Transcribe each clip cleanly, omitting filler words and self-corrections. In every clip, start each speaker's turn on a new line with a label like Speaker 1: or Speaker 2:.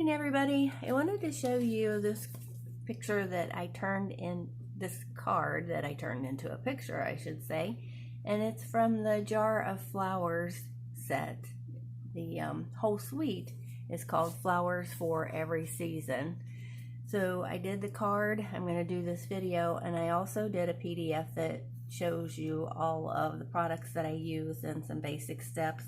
Speaker 1: Morning, everybody. I wanted to show you this picture that I turned in, this card that I turned into a picture, I should say, and it's from the Jar of Flowers set. The whole suite is called Flowers for Every Season. So I did the card, I'm going to do this video, and I also did a PDF that shows you all of the products that I use and some basic steps.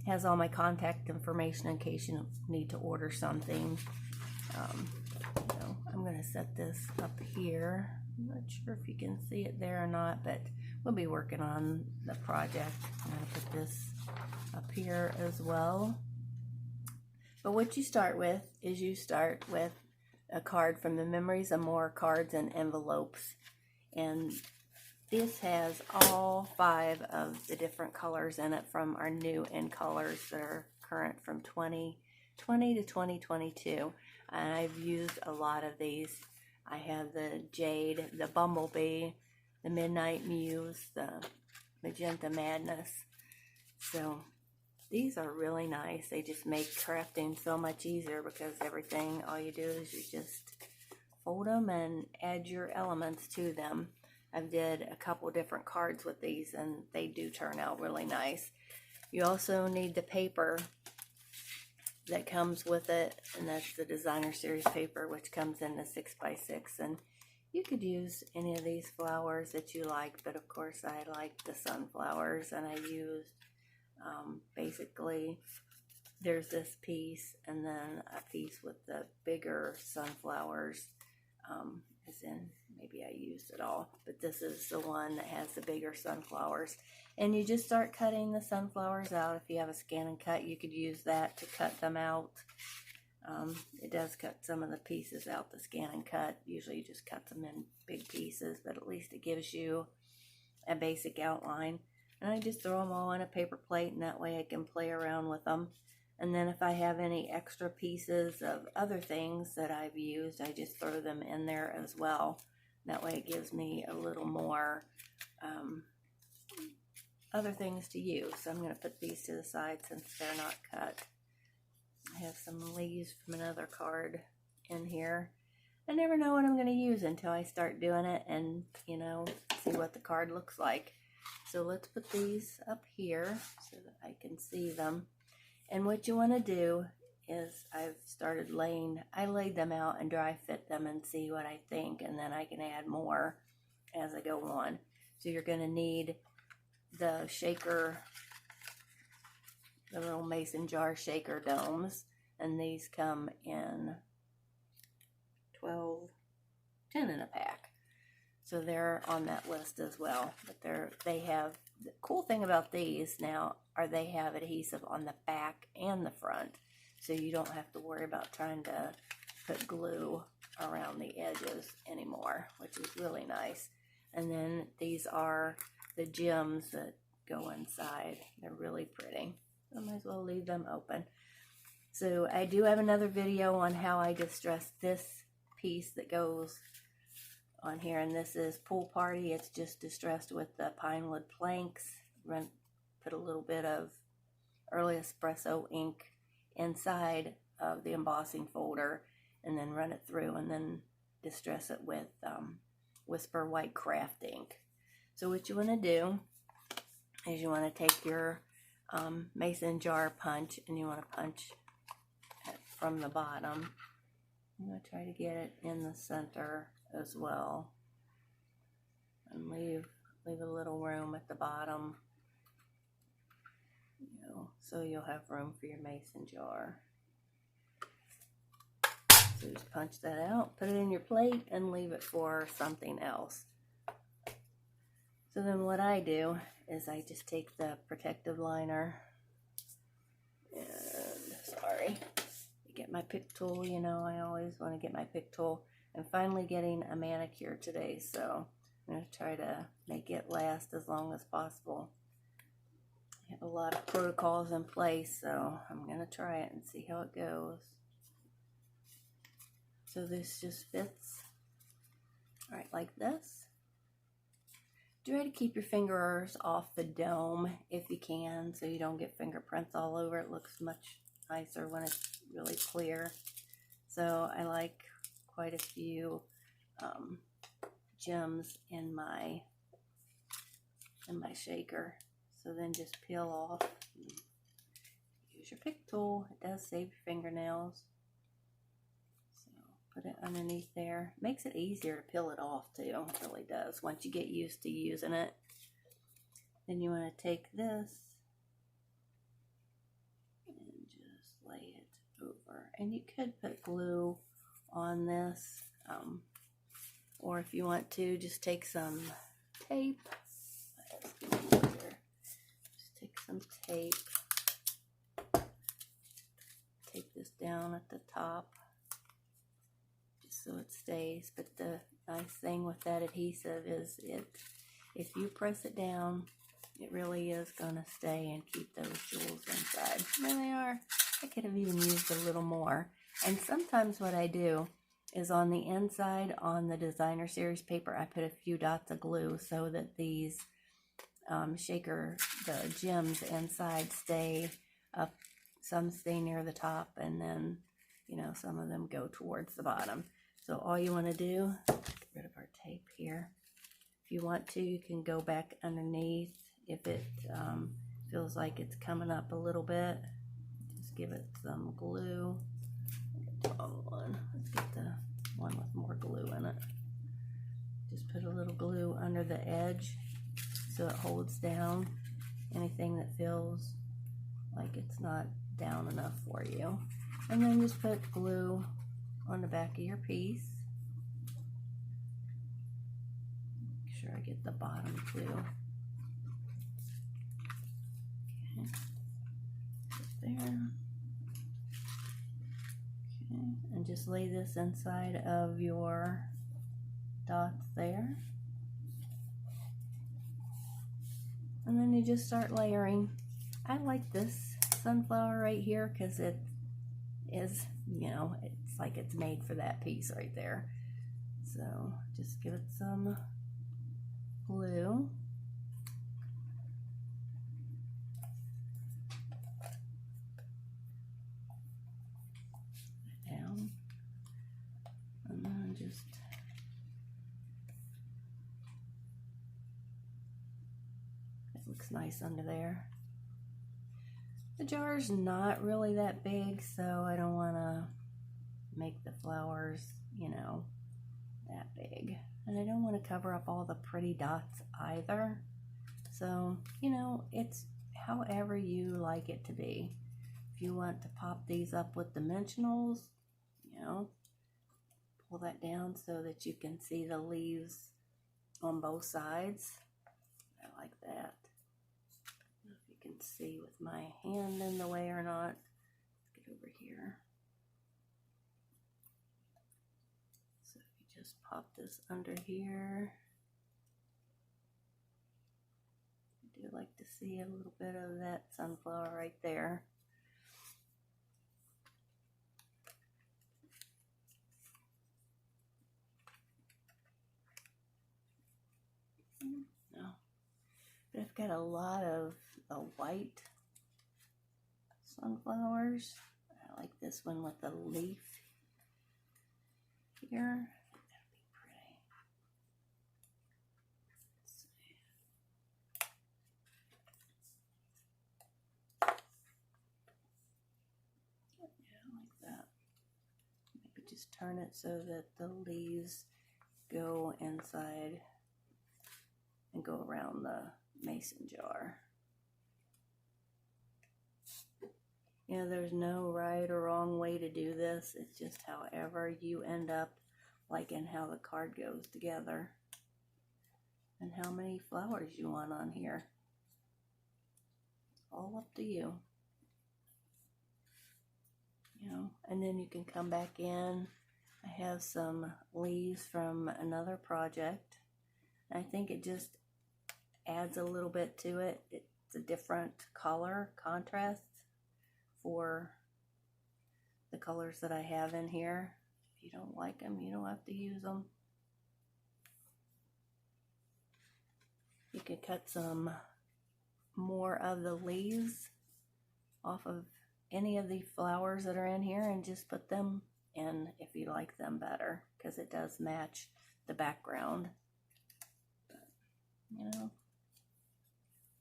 Speaker 1: Has all my contact information in case you need to order something. I'm going to set this up here. I'm not sure if you can see it there or not, but we'll be working on the project. I'm going to put this up here as well. But what you start with is you start with a card from the Memories of More cards and envelopes. And this has all 5 of the different colors in it from our new in colors that are current from 2020 to 2022. And I've used a lot of these. I have the Jade, the Bumblebee, the Midnight Muse, the Magenta Madness. So these are really nice. They just make crafting so much easier because everything, all you do is you just fold them and add your elements to them. I've did a couple different cards with these and they do turn out really nice. You also need the paper that comes with it, and that's the Designer Series paper, which comes in the 6x6, and you could use any of these flowers that you like, but of course I like the sunflowers, and I used basically there's this piece and then a piece with the bigger sunflowers, as in maybe I used it all, but this is the one that has the bigger sunflowers. And you just start cutting the sunflowers out. If you have a scan and cut, you could use that to cut them out. It does cut some of the pieces out, the scan and cut. Usually you just cut them in big pieces, but at least it gives you a basic outline. And I just throw them all on a paper plate, and that way I can play around with them. And then if I have any extra pieces of other things that I've used, I just throw them in there as well. That way it gives me a little more other things to use. So I'm going to put these to the side since they're not cut. I have some leaves from another card in here. I never know what I'm going to use until I start doing it and, you know, see what the card looks like. So let's put these up here so that I can see them. And what you want to do is I laid them out and dry fit them and see what I think, and then I can add more as I go on. So you're going to need the shaker, the little mason jar shaker domes, and these come in 10 in a pack. So they're on that list as well. But they have, the cool thing about these now are they have adhesive on the back and the front. So you don't have to worry about trying to put glue around the edges anymore, which is really nice. And then these are the gems that go inside. They're really pretty. I might as well leave them open. So I do have another video on how I distress this piece that goes on here, and this is Pool Party. It's just distressed with the pine wood planks. Put a little bit of early espresso ink inside of the embossing folder and then run it through and then distress it with Whisper White Craft ink. So what you want to do is you want to take your mason jar punch and you want to punch it from the bottom. I'm going to try to get it in the center as well and leave a little room at the bottom, so you'll have room for your mason jar. So just punch that out, put it in your plate, and leave it for something else. So then what I do is I just take the protective liner and, get my pick tool. You know, I always want to get my pick tool. I'm finally getting a manicure today, so I'm going to try to make it last as long as possible. I have a lot of protocols in place, so I'm going to try it and see how it goes. So this just fits right like this. Try to keep your fingers off the dome if you can, so you don't get fingerprints all over. It looks much nicer when it's really clear. So I like quite a few gems in my shaker. So then just peel off. Use your pick tool. It does save your fingernails. So put it underneath there. Makes it easier to peel it off too. It really does once you get used to using it. Then you want to take this and just lay it over. And you could put glue on this, or if you want to, just take some tape. Just take some tape. Tape this down at the top, just so it stays. But the nice thing with that adhesive is if you press it down, it really is gonna stay and keep those jewels inside. There they are. I could have even used a little more. And sometimes what I do is on the inside, on the Designer Series paper, I put a few dots of glue so that these the gems inside stay up. Some stay near the top, and then, you know, some of them go towards the bottom. So all you want to do, get rid of our tape here. If you want to, you can go back underneath. If it feels like it's coming up a little bit, just give it some glue. The wrong one. Let's get the one with more glue in it. Just put a little glue under the edge so it holds down anything that feels like it's not down enough for you. And then just put glue on the back of your piece. Make sure I get the bottom too. Okay. Put there. Okay. And just lay this inside of your dots there. And then you just start layering. I like this sunflower right here because it is, you know, it's like it's made for that piece right there. So just give it some glue. Down. And then just it looks nice under there. The jar's not really that big, so I don't want to make the flowers, you know, that big. And I don't want to cover up all the pretty dots either. So, you know, it's however you like it to be. If you want to pop these up with dimensionals, you know, pull that down so that you can see the leaves on both sides. I like that. Can see with my hand in the way or not. Let's get over here. So if you just pop this under here, I do like to see a little bit of that sunflower right there. No, but I've got a lot of white sunflowers. I like this one with the leaf here. That'd be pretty. Let's see. Yeah, like that. Maybe just turn it so that the leaves go inside and go around the mason jar. You know, there's no right or wrong way to do this. It's just however you end up liking how the card goes together and how many flowers you want on here. All up to you. You know, and then you can come back in. I have some leaves from another project. I think it just adds a little bit to it. It's a different color contrast for the colors that I have in here. If you don't like them, you don't have to use them. You could cut some more of the leaves off of any of the flowers that are in here and just put them in if you like them better, because it does match the background. But, you know,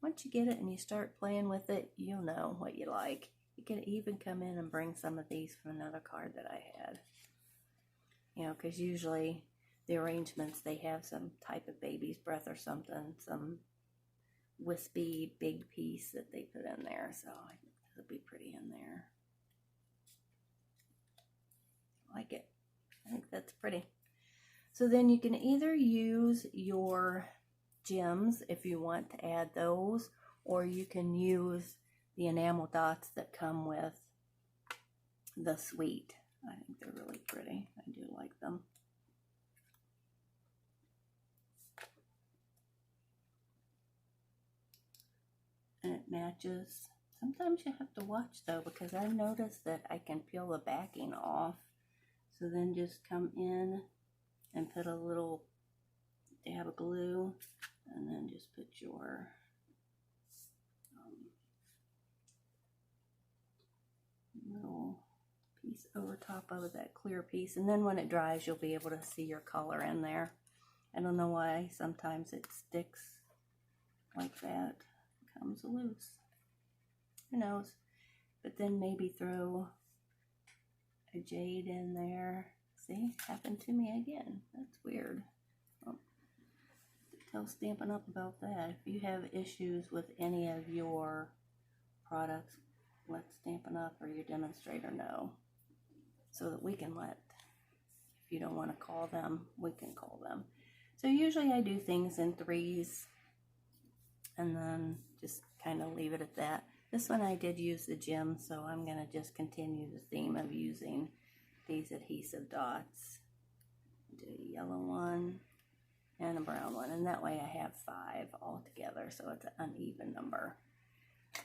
Speaker 1: once you get it and you start playing with it, you'll know what you like. You can even come in and bring some of these from another card that I had. You know, because usually the arrangements, they have some type of baby's breath or something, some wispy big piece that they put in there. So I think it'll be pretty in there. I like it. I think that's pretty. So then you can either use your gems if you want to add those, or you can use the enamel dots that come with the suite. I think they're really pretty. I do like them. And it matches. Sometimes you have to watch though, because I've noticed that I can peel the backing off. So then just come in and put a little dab of glue, and then just put your little piece over top of that clear piece, and then when it dries you'll be able to see your color in there. I don't know why sometimes it sticks like that, it comes loose, who knows. But then maybe throw a jade in there. See, happened to me again. That's weird. Well, tell Stampin' Up! About that. If you have issues with any of your products, let Stampin' Up! Or your demonstrator know, so that we can let, if you don't want to call them, we can call them. So usually I do things in threes and then just kind of leave it at that. This one I did use the gem, so I'm going to just continue the theme of using these adhesive dots. Do a yellow one and a brown one, and that way I have 5 all together, so it's an uneven number.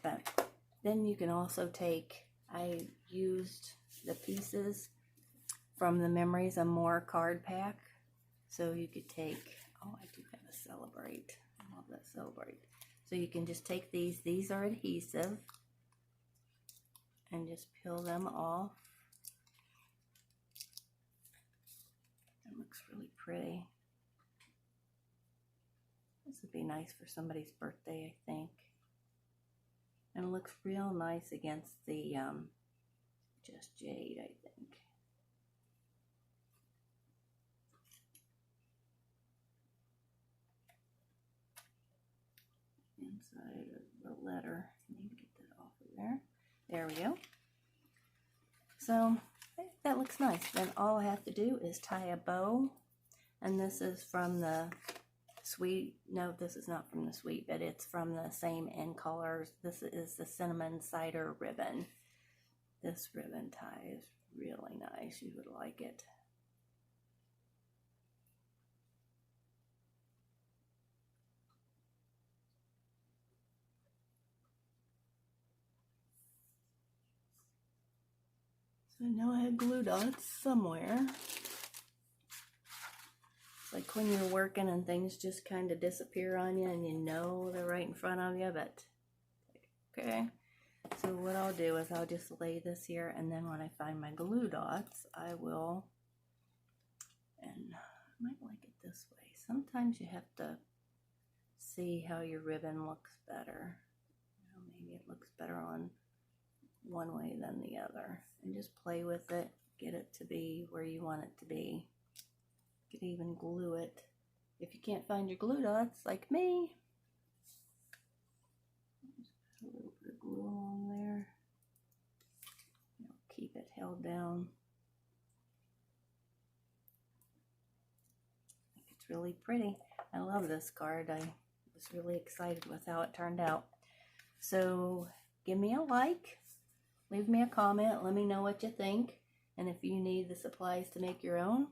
Speaker 1: But then you can also take, I used the pieces from the Memories of More card pack. So you could take, oh, I do have a Celebrate. I love that Celebrate. So you can just take these are adhesive, and just peel them off. It looks really pretty. This would be nice for somebody's birthday, I think. And it looks real nice against the Just Jade, I think. Inside of the letter. I need to get that off of there. There we go. So that looks nice. Then all I have to do is tie a bow. And this is from the Suite. No, this is not from the Suite, but it's from the same In Colors. This is the Cinnamon Cider ribbon. This ribbon tie is really nice. You would like it. So now I have glue dots somewhere. It's like when you're working and things just kind of disappear on you and you know they're right in front of you, but okay. So what I'll do is I'll just lay this here, and then when I find my glue dots, I will, and I might like it this way. Sometimes you have to see how your ribbon looks better. You know, maybe it looks better on one way than the other, and just play with it, get it to be where you want it to be. You could even glue it if you can't find your glue dots like me. Just put a little bit of glue on there. It'll keep it held down. I think it's really pretty. I love this card. I was really excited with how it turned out. So give me a like. Leave me a comment, let me know what you think, and if you need the supplies to make your own,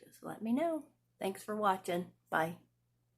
Speaker 1: just let me know. Thanks for watching. Bye.